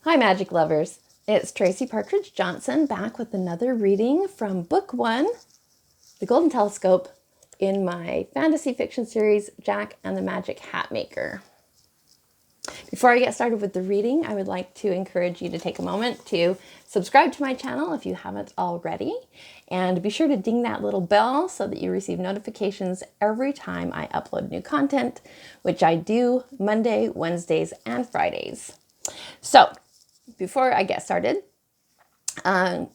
Hi, magic lovers. It's Tracy Partridge-Johnson back with another reading from Book 1, The Golden Telescope, in my fantasy fiction series, Jack and the Magic Hat Maker. Before I get started with the reading, I would like to encourage you to take a moment to subscribe to my channel if you haven't already, and be sure to ding that little bell so that you receive notifications every time I upload new content, which I do Monday, Wednesdays, and Fridays. So, before I get started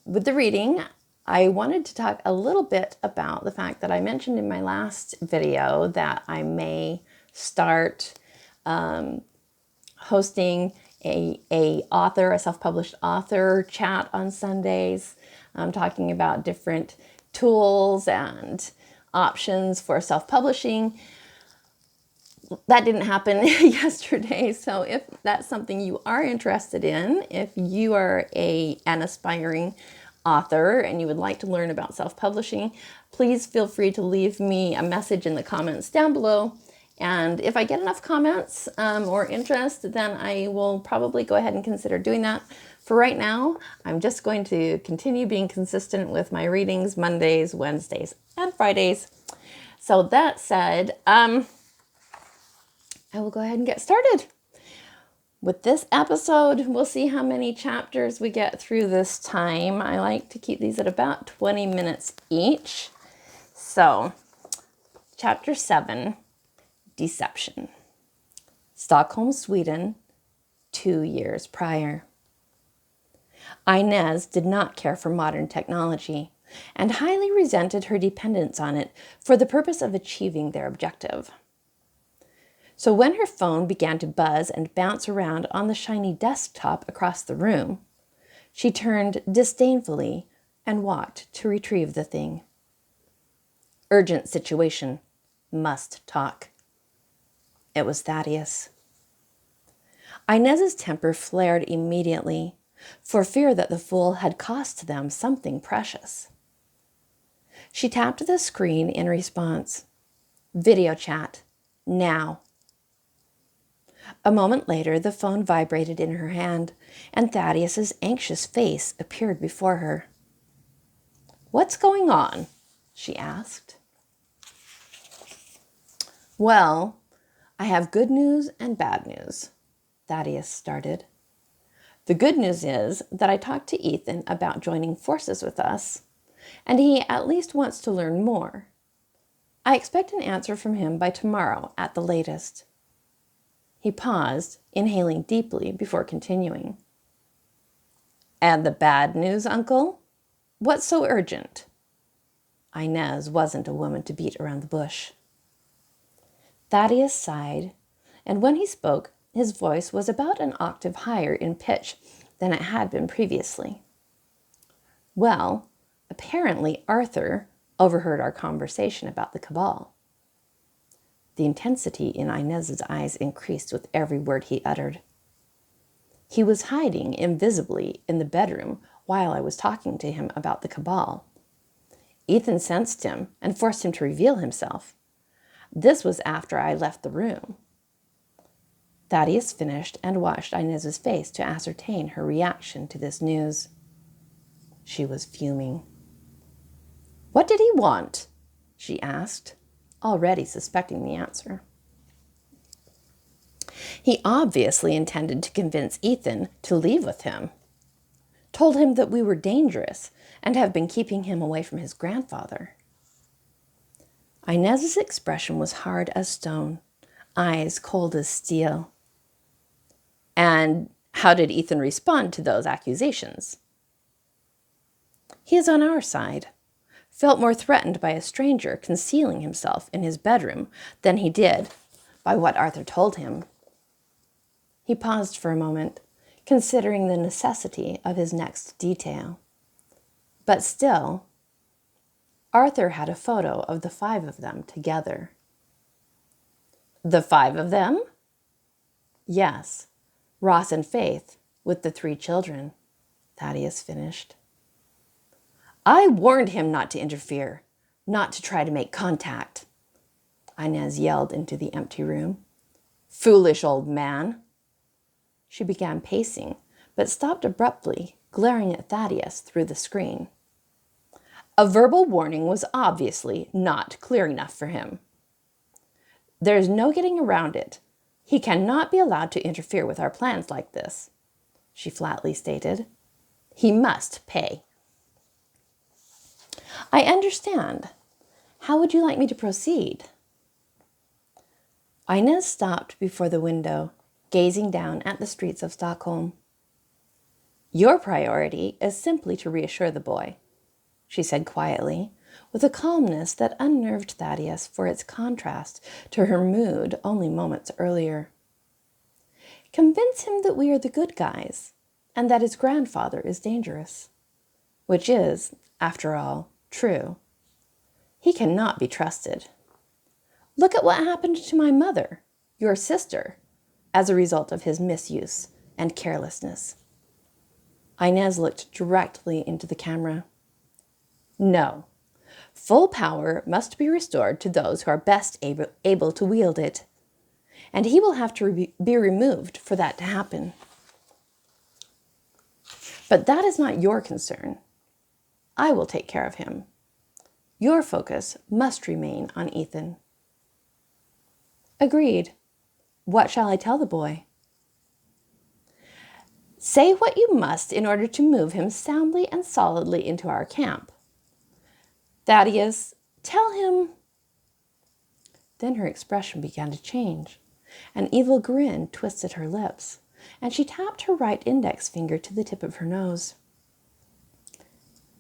with the reading, I wanted to talk a little bit about the fact that I mentioned in my last video that I may start hosting a self-published author chat on Sundays, talking about different tools and options for self-publishing. That didn't happen yesterday, so if that's something you are interested in, if you are an aspiring author and you would like to learn about self-publishing, please feel free to leave me a message in the comments down below. And if I get enough comments or interest, then I will probably go ahead and consider doing that. For right now, I'm just going to continue being consistent with my readings Mondays, Wednesdays, and Fridays. So that said, I will go ahead and get started. With this episode, we'll see how many chapters we get through this time. I like to keep these at about 20 minutes each. So, Chapter 7, Deception. Stockholm, Sweden, 2 years prior. Inez did not care for modern technology and highly resented her dependence on it for the purpose of achieving their objective. So when her phone began to buzz and bounce around on the shiny desktop across the room, she turned disdainfully and walked to retrieve the thing. Urgent situation. Must talk. It was Thaddeus. Inez's temper flared immediately, for fear that the fool had cost them something precious. She tapped the screen in response. Video chat. Now. A moment later, the phone vibrated in her hand, and Thaddeus's anxious face appeared before her. "What's going on?" she asked. "Well, I have good news and bad news," Thaddeus started. "The good news is that I talked to Ethan about joining forces with us, and he at least wants to learn more. I expect an answer from him by tomorrow at the latest." He paused, inhaling deeply before continuing. "And the bad news, Uncle? What's so urgent?" Inez wasn't a woman to beat around the bush. Thaddeus sighed, and when he spoke, his voice was about an octave higher in pitch than it had been previously. "Well, apparently Arthur overheard our conversation about the cabal." The intensity in Inez's eyes increased with every word he uttered. "He was hiding invisibly in the bedroom while I was talking to him about the cabal. Ethan sensed him and forced him to reveal himself. This was after I left the room." Thaddeus finished and watched Inez's face to ascertain her reaction to this news. She was fuming. "What did he want?" she asked, already suspecting the answer. "He obviously intended to convince Ethan to leave with him. Told him that we were dangerous and have been keeping him away from his grandfather." Inez's expression was hard as stone, eyes cold as steel. "And how did Ethan respond to those accusations?" "He is on our side. Felt more threatened by a stranger concealing himself in his bedroom than he did by what Arthur told him." He paused for a moment, considering the necessity of his next detail. But still, Arthur had a photo of the 5 of them together. "The 5 of them?" "Yes, Ross and Faith, with the 3 children," Thaddeus finished. "I warned him not to interfere, not to try to make contact," Inez yelled into the empty room. "Foolish old man." She began pacing, but stopped abruptly, glaring at Thaddeus through the screen. A verbal warning was obviously not clear enough for him. There's no getting around it. He cannot be allowed to interfere with our plans like this, she flatly stated. He must pay. I understand. How would you like me to proceed? Inez stopped before the window, gazing down at the streets of Stockholm. Your priority is simply to reassure the boy, she said quietly, with a calmness that unnerved Thaddeus for its contrast to her mood only moments earlier. Convince him that we are the good guys, and that his grandfather is dangerous, which is, after all, true. He cannot be trusted. Look at what happened to my mother, your sister, as a result of his misuse and carelessness. Inez looked directly into the camera. No, full power must be restored to those who are best able to wield it, and he will have to be removed for that to happen. But that is not your concern. I will take care of him. Your focus must remain on Ethan. Agreed. What shall I tell the boy? Say what you must in order to move him soundly and solidly into our camp. Thaddeus, tell him. Then her expression began to change. An evil grin twisted her lips, and she tapped her right index finger to the tip of her nose.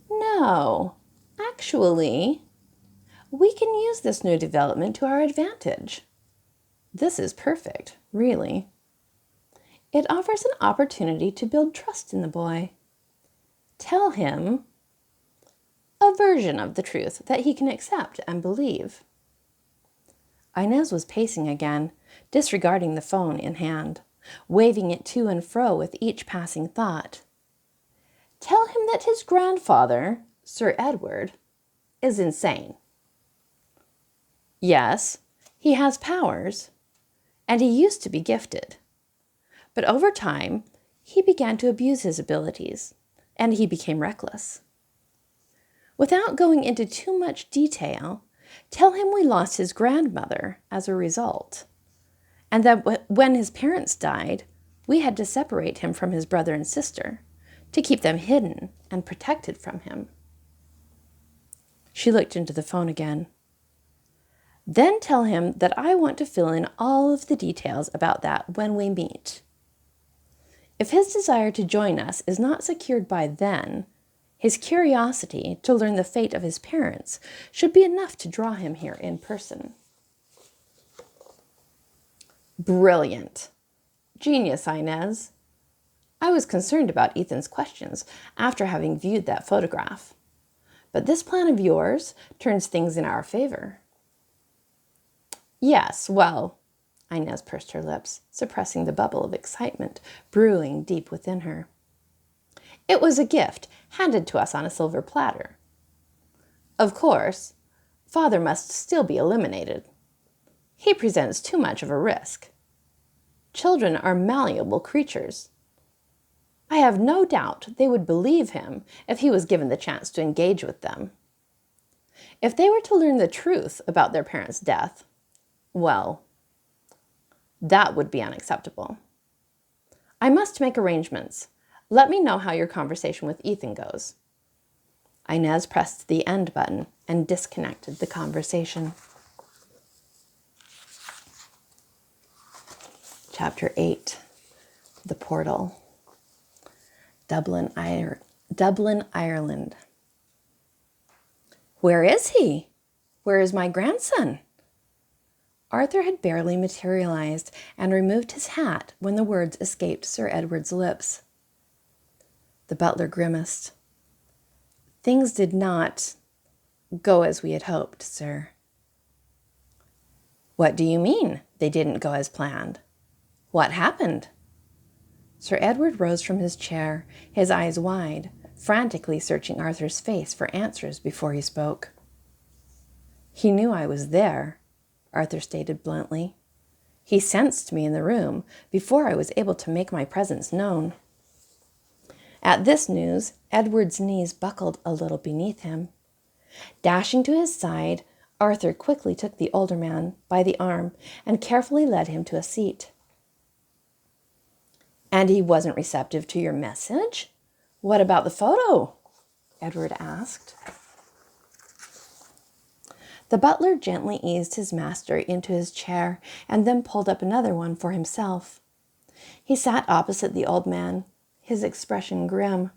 No, actually, we can use this new development to our advantage. This is perfect, really. It offers an opportunity to build trust in the boy. Tell him a version of the truth that he can accept and believe. Inez was pacing again, disregarding the phone in hand, waving it to and fro with each passing thought. Tell him that his grandfather, Sir Edward, is insane. Yes, he has powers, and he used to be gifted. But over time, he began to abuse his abilities, and he became reckless. Without going into too much detail, tell him we lost his grandmother as a result, and that when his parents died, we had to separate him from his brother and sister to keep them hidden and protected from him. She looked into the phone again. Then tell him that I want to fill in all of the details about that when we meet. If his desire to join us is not secured by then, his curiosity to learn the fate of his parents should be enough to draw him here in person. Brilliant. Genius, Inez. I was concerned about Ethan's questions after having viewed that photograph. But this plan of yours turns things in our favor. Yes, well, Inez pursed her lips, suppressing the bubble of excitement brewing deep within her. It was a gift handed to us on a silver platter. Of course, Father must still be eliminated. He presents too much of a risk. Children are malleable creatures. I have no doubt they would believe him if he was given the chance to engage with them. If they were to learn the truth about their parents' death, well, that would be unacceptable. I must make arrangements. Let me know how your conversation with Ethan goes. Inez pressed the end button and disconnected the conversation. Chapter 8. The Portal. Dublin, Ireland. Where is he? Where is my grandson? Arthur had barely materialized and removed his hat when the words escaped Sir Edward's lips. The butler grimaced. Things did not go as we had hoped, sir. What do you mean, they didn't go as planned? What happened? Sir Edward rose from his chair, his eyes wide, frantically searching Arthur's face for answers before he spoke. He knew I was there, Arthur stated bluntly. He sensed me in the room before I was able to make my presence known. At this news, Edward's knees buckled a little beneath him. Dashing to his side, Arthur quickly took the older man by the arm and carefully led him to a seat. "And he wasn't receptive to your message? What about the photo?" Edward asked. The butler gently eased his master into his chair and then pulled up another one for himself. He sat opposite the old man, his expression grim.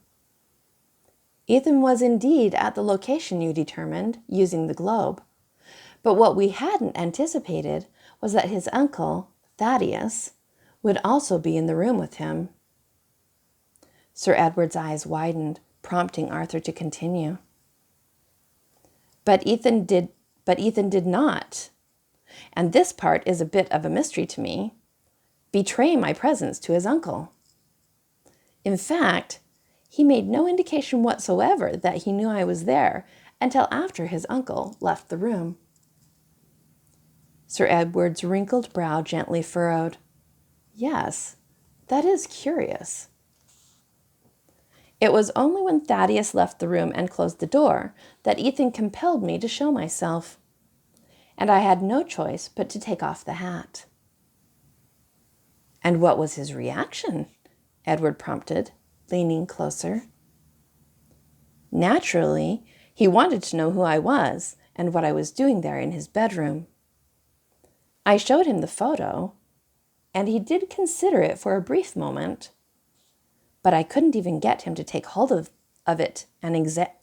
"Ethan was indeed at the location you determined, using the globe. But what we hadn't anticipated was that his uncle, Thaddeus, would also be in the room with him." Sir Edward's eyes widened, prompting Arthur to continue. But Ethan did not, and this part is a bit of a mystery to me, betray my presence to his uncle. In fact, he made no indication whatsoever that he knew I was there until after his uncle left the room. Sir Edward's wrinkled brow gently furrowed. "Yes, that is curious." "It was only when Thaddeus left the room and closed the door that Ethan compelled me to show myself, and I had no choice but to take off the hat." "And what was his reaction?" Edward prompted, leaning closer. "Naturally, he wanted to know who I was and what I was doing there in his bedroom. I showed him the photo, and he did consider it for a brief moment, but I couldn't even get him to take hold of it and examine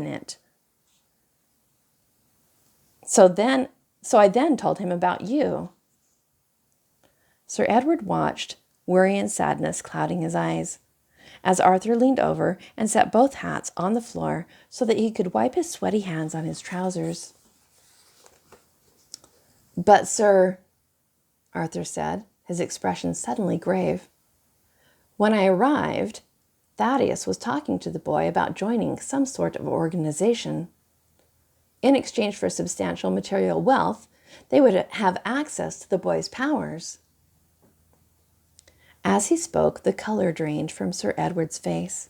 it. So I then told him about you." Sir Edward watched, worry and sadness clouding his eyes, as Arthur leaned over and set both hats on the floor so that he could wipe his sweaty hands on his trousers. "But, sir," Arthur said, his expression suddenly grave, "when I arrived, Thaddeus was talking to the boy about joining some sort of organization. In exchange for substantial material wealth, they would have access to the boy's powers." As he spoke, the color drained from Sir Edward's face.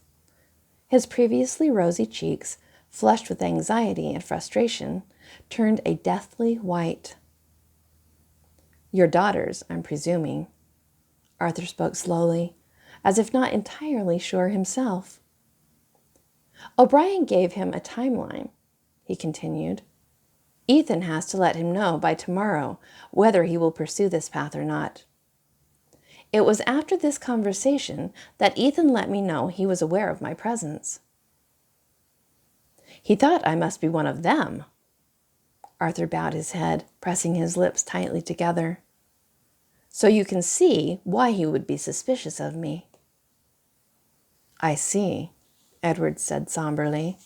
His previously rosy cheeks, flushed with anxiety and frustration, turned a deathly white. "Your daughters, I'm presuming." Arthur spoke slowly, as if not entirely sure himself. "O'Brien gave him a timeline," he continued. "Ethan has to let him know by tomorrow whether he will pursue this path or not. It was after this conversation that Ethan let me know he was aware of my presence." "He thought I must be one of them." Arthur bowed his head, pressing his lips tightly together. "So you can see why he would be suspicious of me." "I see," Edward said somberly.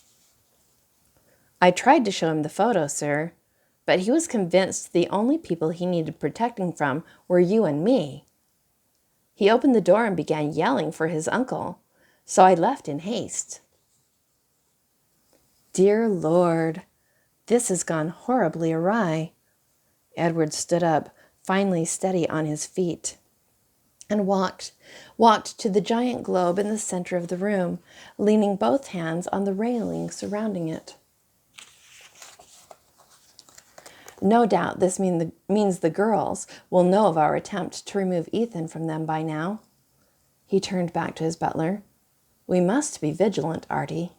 "I tried to show him the photo, sir, but he was convinced the only people he needed protecting from were you and me. He opened the door and began yelling for his uncle, so I left in haste." "Dear Lord, this has gone horribly awry." Edward stood up, finally steady on his feet, and walked to the giant globe in the center of the room, leaning both hands on the railing surrounding it. "No doubt this means the girls will know of our attempt to remove Ethan from them by now." He turned back to his butler. "We must be vigilant, Artie."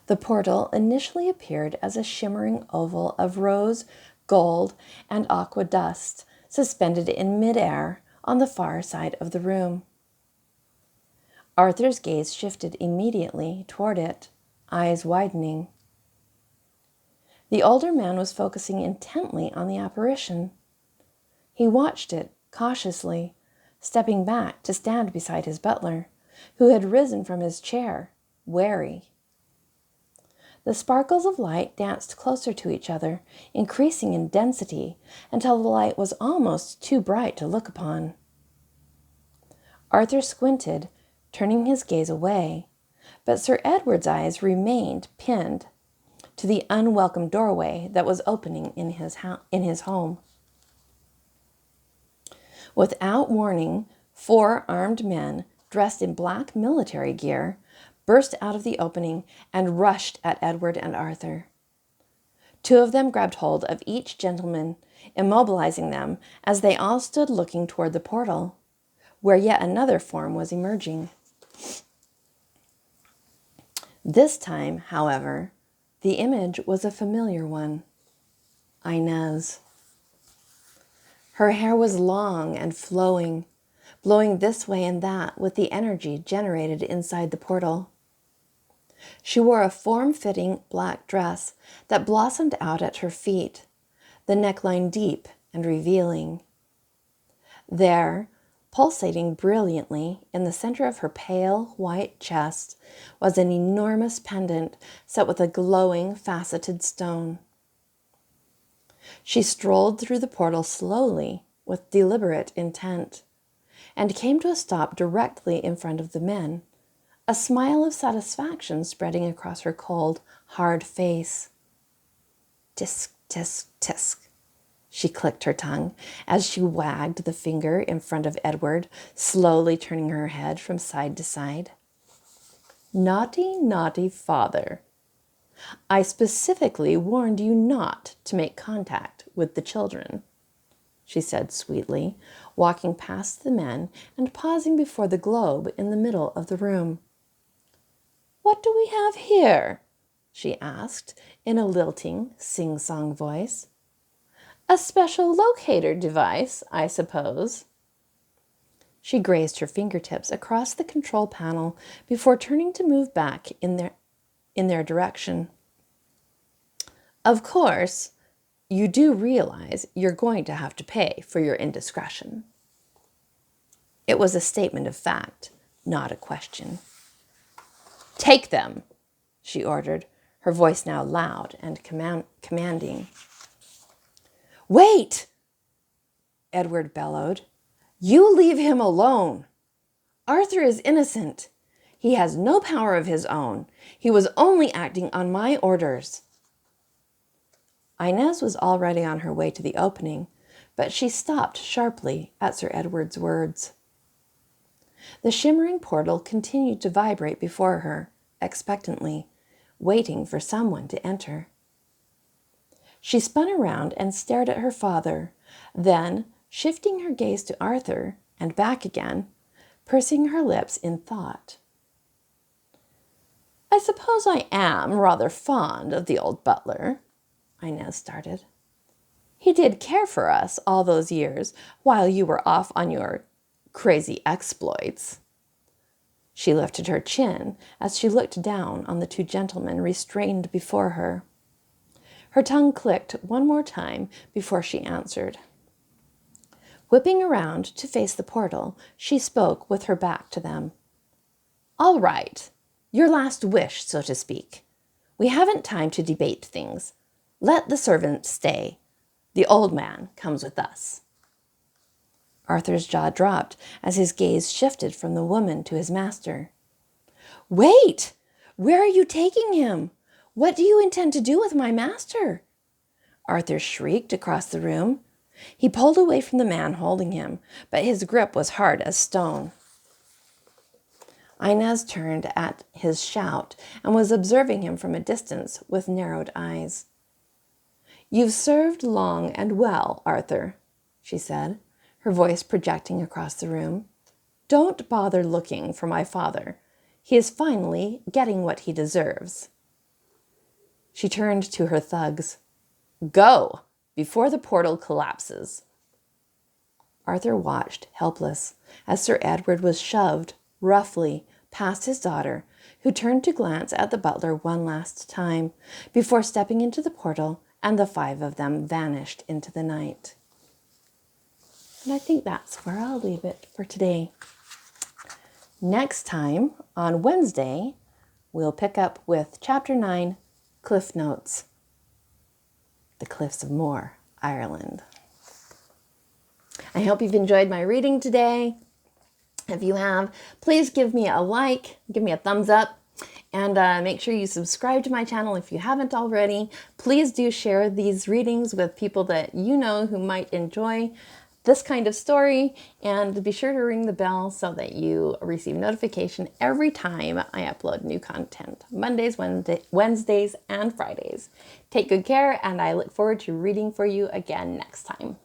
The portal initially appeared as a shimmering oval of rose, gold, and aqua dust suspended in midair on the far side of the room. Arthur's gaze shifted immediately toward it, eyes widening. The older man was focusing intently on the apparition. He watched it cautiously, stepping back to stand beside his butler, who had risen from his chair, wary. The sparkles of light danced closer to each other, increasing in density until the light was almost too bright to look upon. Arthur squinted, turning his gaze away, but Sir Edward's eyes remained pinned to the unwelcome doorway that was opening in his home. Without warning, 4 armed men, dressed in black military gear, burst out of the opening and rushed at Edward and Arthur. 2 of them grabbed hold of each gentleman, immobilizing them as they all stood looking toward the portal, where yet another form was emerging. This time, however, the image was a familiar one. Inez. Her hair was long and flowing, blowing this way and that with the energy generated inside the portal. She wore a form-fitting black dress that blossomed out at her feet, the neckline deep and revealing. There, pulsating brilliantly in the center of her pale white chest, was an enormous pendant set with a glowing faceted stone. She strolled through the portal slowly with deliberate intent and came to a stop directly in front of the men, a smile of satisfaction spreading across her cold, hard face. Tisk, tisk, tisk. She clicked her tongue as she wagged the finger in front of Edward, slowly turning her head from side to side. Naughty, naughty father. I specifically warned you not to make contact with the children, she said sweetly, walking past the men and pausing before the globe in the middle of the room. What do we have here? She asked in a lilting, sing-song voice. A special locator device, I suppose. She grazed her fingertips across the control panel before turning to move back in their direction. Of course, you do realize you're going to have to pay for your indiscretion. It was a statement of fact, not a question. Take them, she ordered, her voice now loud and commanding. Wait, Edward bellowed. You leave him alone. Arthur is innocent. He has no power of his own. He was only acting on my orders. Inez was already on her way to the opening, but she stopped sharply at Sir Edward's words. The shimmering portal continued to vibrate before her, expectantly, waiting for someone to enter. She spun around and stared at her father, then, shifting her gaze to Arthur and back again, pursing her lips in thought. I suppose I am rather fond of the old butler, Inez started. He did care for us all those years while you were off on your crazy exploits. She lifted her chin as she looked down on the 2 gentlemen restrained before her. Her tongue clicked one more time before she answered. Whipping around to face the portal, she spoke with her back to them. All right, your last wish, so to speak. We haven't time to debate things. Let the servant stay. The old man comes with us. Arthur's jaw dropped as his gaze shifted from the woman to his master. Wait! Where are you taking him? What do you intend to do with my master? Arthur shrieked across the room. He pulled away from the man holding him, but his grip was hard as stone. Inez turned at his shout and was observing him from a distance with narrowed eyes. You've served long and well, Arthur, she said, her voice projecting across the room. Don't bother looking for my father. He is finally getting what he deserves. She turned to her thugs. Go, before the portal collapses. Arthur watched, helpless, as Sir Edward was shoved, roughly, past his daughter, who turned to glance at the butler one last time, before stepping into the portal, and the 5 of them vanished into the night. And I think that's where I'll leave it for today. Next time, on Wednesday, we'll pick up with Chapter 9, Cliff Notes. The Cliffs of Moher, Ireland. I hope you've enjoyed my reading today. If you have, please give me a like, give me a thumbs up, and make sure you subscribe to my channel if you haven't already. Please do share these readings with people that you know who might enjoy this kind of story, and be sure to ring the bell so that you receive notification every time I upload new content, Mondays, Wednesdays, and Fridays. Take good care, and I look forward to reading for you again next time.